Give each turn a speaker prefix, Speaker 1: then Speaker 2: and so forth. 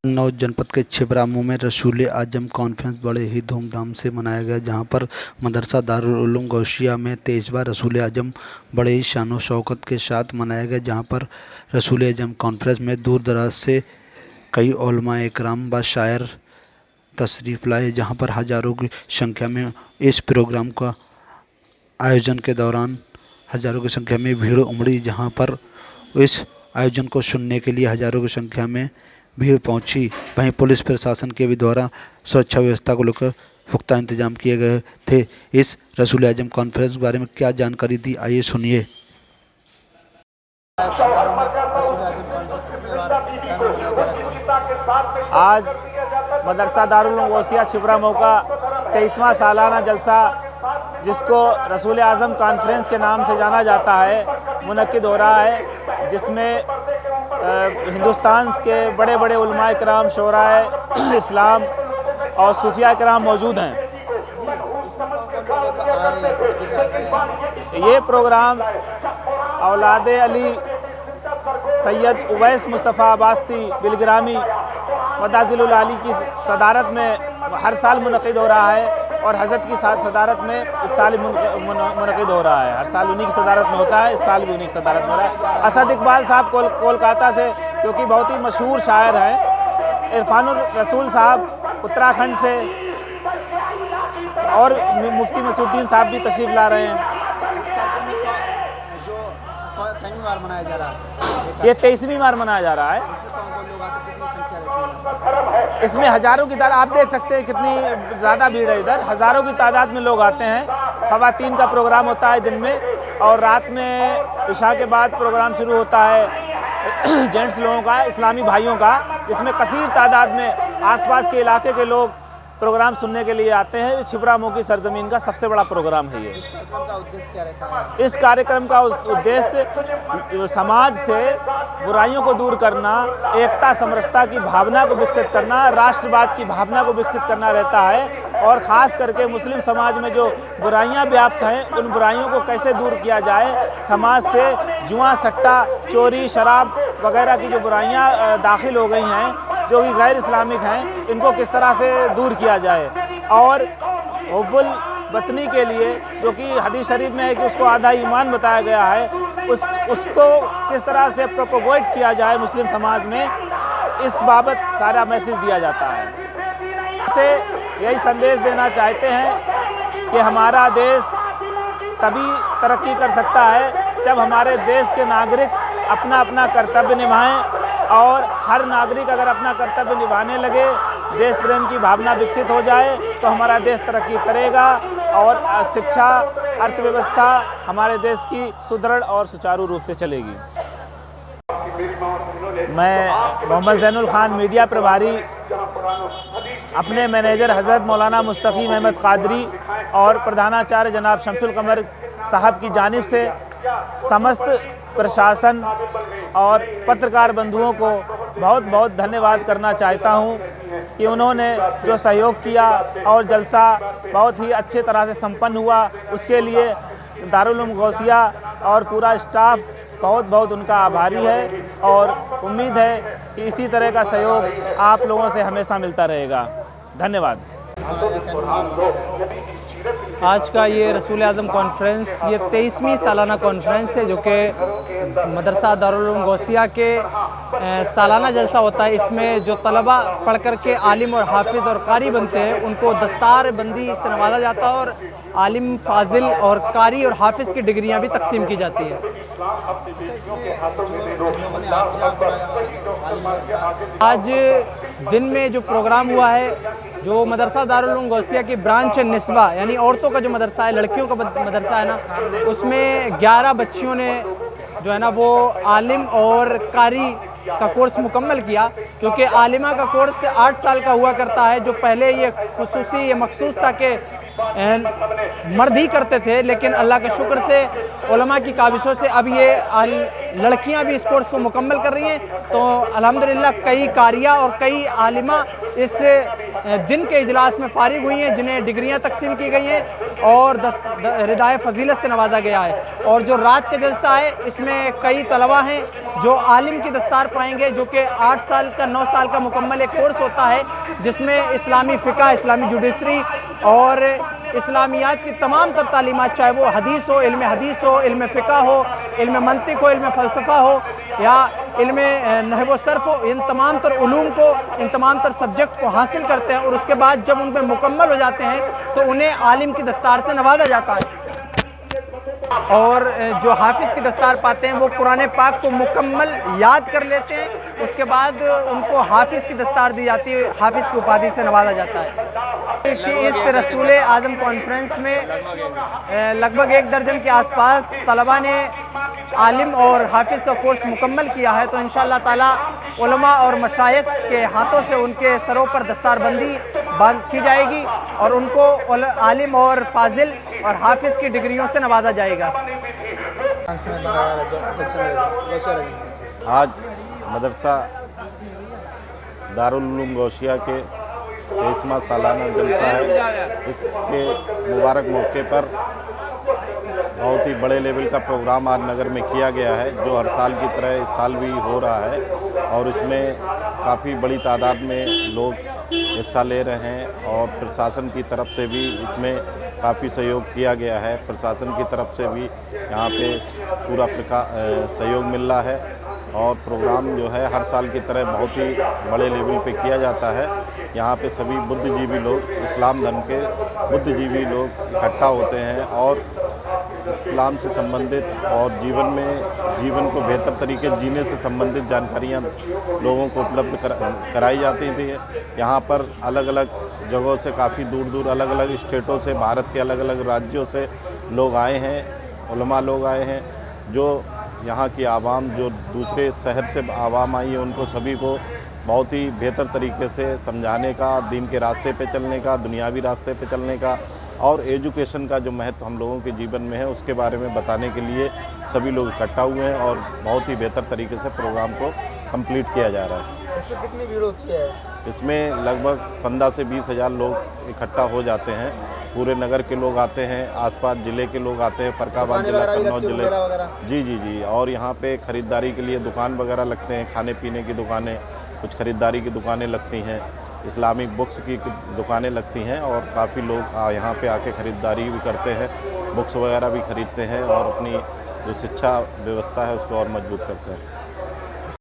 Speaker 1: कन्नौज जनपद के छिबरामऊ में रसूल आजम कॉन्फ्रेंस बड़े ही धूमधाम से मनाया गया, जहां पर मदरसा दारुल उलूम गौसिया में 23वां रसूल आजम बड़े ही शान शौकत के साथ मनाया गया। जहां पर रसूल आजम कॉन्फ्रेंस में दूर दराज से कई उलमा इकराम व शायर तशरीफ़ लाए, जहां पर हज़ारों की संख्या में इस प्रोग्राम का आयोजन के दौरान हज़ारों की संख्या में भीड़ उमड़ी। जहां पर इस आयोजन को सुनने के लिए हज़ारों की संख्या में भीड़ पहुंची। वहीं पुलिस प्रशासन के भी द्वारा सुरक्षा व्यवस्था को लेकर पुख्ता इंतजाम किए गए थे। इस रसूल आजम कॉन्फ्रेंस के बारे में क्या जानकारी दी, आइए सुनिए।
Speaker 2: आज मदरसा दारुल उलूम गौसिया छिबरामऊ का 23वां सालाना जलसा, जिसको रसूल आज़म कॉन्फ्रेंस के नाम से जाना जाता है, मुनक्किद हो रहा है, जिसमें हिंदुस्तान के बड़े बड़े उलमा इकराम, शोराए इस्लाम और सूफिया इकराम मौजूद हैं। ये प्रोग्राम औलादे अली सैयद उवैस मुस्तफ़ा अब्बासी बिलग्रामी मदाजिलुल आली की सदारत में हर साल मुनक़िद हो रहा है, और हज़रत की सदारत में इस साल मुनक़िद हो रहा है। हर साल उन्हीं की सदारत में होता है, इस साल भी उन्हीं की सदारत में हो रहा है। असद इकबाल साहब कोलकाता से, जो कि बहुत ही मशहूर शायर हैं, इरफानुर रसूल साहब उत्तराखंड से, और मुफ्ती मसूद्दीन साहब भी तशरीफ़ ला रहे हैं।
Speaker 3: मनाया जा रहा है,
Speaker 2: ये 23वीं बार मनाया जा रहा है। इसमें हज़ारों की तादाद, आप देख सकते हैं कितनी ज़्यादा भीड़ है इधर। हज़ारों की तादाद में लोग आते हैं। ख़वातीन का प्रोग्राम होता है दिन में, और रात में इशा के बाद प्रोग्राम शुरू होता है जेंट्स लोगों का, इस्लामी भाइयों का, जिसमें कसीर तादाद में आसपास के इलाके के लोग प्रोग्राम सुनने के लिए आते हैं। छिबरामऊ की सरजमीन का सबसे बड़ा प्रोग्राम है ये। इस कार्यक्रम का उद्देश्य समाज से बुराइयों को दूर करना, एकता समरसता की भावना को विकसित करना, राष्ट्रवाद की भावना को विकसित करना रहता है। और ख़ास करके मुस्लिम समाज में जो बुराइयां व्याप्त हैं, उन बुराइयों को कैसे दूर किया जाए, समाज से जुआ सट्टा चोरी शराब वगैरह की जो बुराइयां दाखिल हो गई हैं, जो कि गैर इस्लामिक हैं, इनको किस तरह से दूर किया जाए। और हुब्बुल वतनी के लिए, जो कि हदीस शरीफ में है कि उसको आधा ईमान बताया गया है, उसको किस तरह से प्रोपोगेट किया जाए मुस्लिम समाज में, इस बाबत सारा मैसेज दिया जाता है। इसे यही संदेश देना चाहते हैं कि हमारा देश तभी तरक्की कर सकता है जब हमारे देश के नागरिक अपना अपना कर्तव्य निभाएं, और हर नागरिक अगर अपना कर्तव्य निभाने लगे, देश प्रेम की भावना विकसित हो जाए, तो हमारा देश तरक्की करेगा, और शिक्षा अर्थव्यवस्था हमारे देश की सुदृढ़ और सुचारू रूप से चलेगी। मैं मोहम्मद ज़ैनुल खान, मीडिया प्रभारी, अपने मैनेजर हज़रत मौलाना मुस्तफ़ी अहमद क़ादरी और प्रधानाचार्य जनाब शमसुल कमर साहब की जानिब से समस्त प्रशासन और पत्रकार बंधुओं को बहुत बहुत धन्यवाद करना चाहता हूं कि उन्होंने जो सहयोग किया और जलसा बहुत ही अच्छे तरह से संपन्न हुआ, उसके लिए दारुल उलूम गौसिया और पूरा स्टाफ बहुत बहुत उनका आभारी है, और उम्मीद है कि इसी तरह का सहयोग आप लोगों से हमेशा मिलता रहेगा। धन्यवाद।
Speaker 4: आज का ये रसूल आज़म कॉन्फ्रेंस, ये 23वीं सालाना कॉन्फ्रेंस है, जो कि मदरसा दारुल उलूम गौसिया के सालाना जलसा होता है। इसमें जो तलबा पढ़ कर के आलिम और हाफिज़ और कारी बनते हैं, उनको दस्तार बंदी से नवाजा जाता है, और आलिम फाजिल और कारी और हाफिज़ की डिग्रियां भी तकसीम की जाती हैं। आज दिन में जो प्रोग्राम हुआ है, जो मदरसा दारुल उलूम गौसिया की ब्रांच है निस्वा, यानी औरतों का जो मदरसा है, लड़कियों का मदरसा है ना, उसमें 11 बच्चियों ने जो है ना वो आलिम और कारी का कोर्स मुकम्मल किया। क्योंकि आलिमा का कोर्स 8 साल का हुआ करता है, जो पहले ये खुसूसी ये मखसूस था कि मर्द ही करते थे, लेकिन अल्लाह के शुक्र से उलमा की काविशों से अब ये लड़कियां भी इस कोर्स को मुकम्मल कर रही हैं। तो अल्हम्दुलिल्लाह कई कारिया और कई आलिमा इस दिन के इजलास में फारिग हुई हैं, जिन्हें डिग्रियां तकसीम की गई हैं और रिदाए फजीलत से नवाजा गया है। और जो रात का जलसा है, इसमें कई तलबा हैं जो आलिम की दस्तार पाएंगे, जो कि 8 साल का 9 साल का मुकम्मल एक कोर्स होता है, जिसमें इस्लामी फ़िक़्ह, इस्लामी जुडिशरी और इस्लामियात की तमाम तर तालीमात, चाहे वो हदीस हो, इल्म हदीस हो, इल्म फ़िक़्ह हो, इल्म मंतिक़ हो, इल्म फ़लसफ़ा हो या इल्म नहव व सर्फ़ हो, इन तमाम तर उलूम को, इन तमाम तर सब्जेक्ट को हासिल करते हैं और उसके बाद जब उनमें मुकम्मल हो जाते हैं तो उन्हें आलिम की दस्तार से नवाजा जाता है। और जो हाफिज़ की दस्तार पाते हैं वो कुरान पाक को मुकम्मल याद कर लेते हैं, उसके बाद उनको हाफिज़ की दस्तार दी जाती है, हाफिज़ की उपाधि से नवाजा जाता है। कि इस रसूल आज़म कॉन्फ्रेंस में लगभग 1 दर्जन के आसपास तलबा ने आलिम और हाफिज़ का कोर्स मुकम्मल किया है। तो इंशाअल्लाह ताला उलमा और मशाइख के हाथों से उनके सरों पर दस्तारबंदी की जाएगी और उनको आलिम और फाजिल और हाफिज़ की डिग्रियों से नवाजा जाएगा।
Speaker 5: आज मदरसा दारुल उलूम गौसिया के 23वां सालाना जलसा है। इसके मुबारक मौके पर बहुत ही बड़े लेवल का प्रोग्राम आज नगर में किया गया है, जो हर साल की तरह इस साल भी हो रहा है और इसमें काफ़ी बड़ी तादाद में लोग हिस्सा ले रहे हैं और प्रशासन की तरफ से भी इसमें काफ़ी सहयोग किया गया है। प्रशासन की तरफ से भी यहाँ पे पूरा सहयोग मिल रहा है और प्रोग्राम जो है हर साल की तरह बहुत ही बड़े लेवल पे किया जाता है। यहाँ पे सभी बुद्धिजीवी लोग, इस्लाम धर्म के बुद्धिजीवी लोग इकट्ठा होते हैं और इस्लाम से संबंधित और जीवन को बेहतर तरीके से जीने से संबंधित जानकारियाँ लोगों को उपलब्ध कराई जाती थी। यहाँ पर अलग अलग जगहों से, काफ़ी दूर दूर अलग अलग स्टेटों से, भारत के अलग अलग राज्यों से लोग आए हैं, उलमा लोग आए हैं। जो यहाँ की आवाम, जो दूसरे शहर से आवाम आई है, उनको सभी को बहुत ही बेहतर तरीके से समझाने का, दीन के रास्ते पे चलने का, दुनियावी रास्ते पे चलने का और एजुकेशन का जो महत्व हम लोगों के जीवन में है उसके बारे में बताने के लिए सभी लोग इकट्ठा हुए हैं और बहुत ही बेहतर तरीके से प्रोग्राम को कंप्लीट किया जा रहा है।
Speaker 3: इसमें कितनी भीड़ होती है?
Speaker 5: इसमें लगभग 15 से 20 हज़ार लोग इकट्ठा हो जाते हैं। पूरे नगर के लोग आते हैं, आसपास ज़िले के लोग आते हैं, फरकाबाद जिला, कन्नौज जिले। जी। और यहाँ पे ख़रीदारी के लिए दुकान वगैरह लगते हैं, खाने पीने की दुकानें, कुछ ख़रीदारी की दुकानें लगती हैं, इस्लामिक बुक्स की दुकानें लगती हैं और काफ़ी लोग यहाँ पे आके ख़रीदारी भी करते हैं, बुक्स वगैरह भी ख़रीदते हैं और अपनी जो शिक्षा व्यवस्था है उसको और मजबूत करते हैं।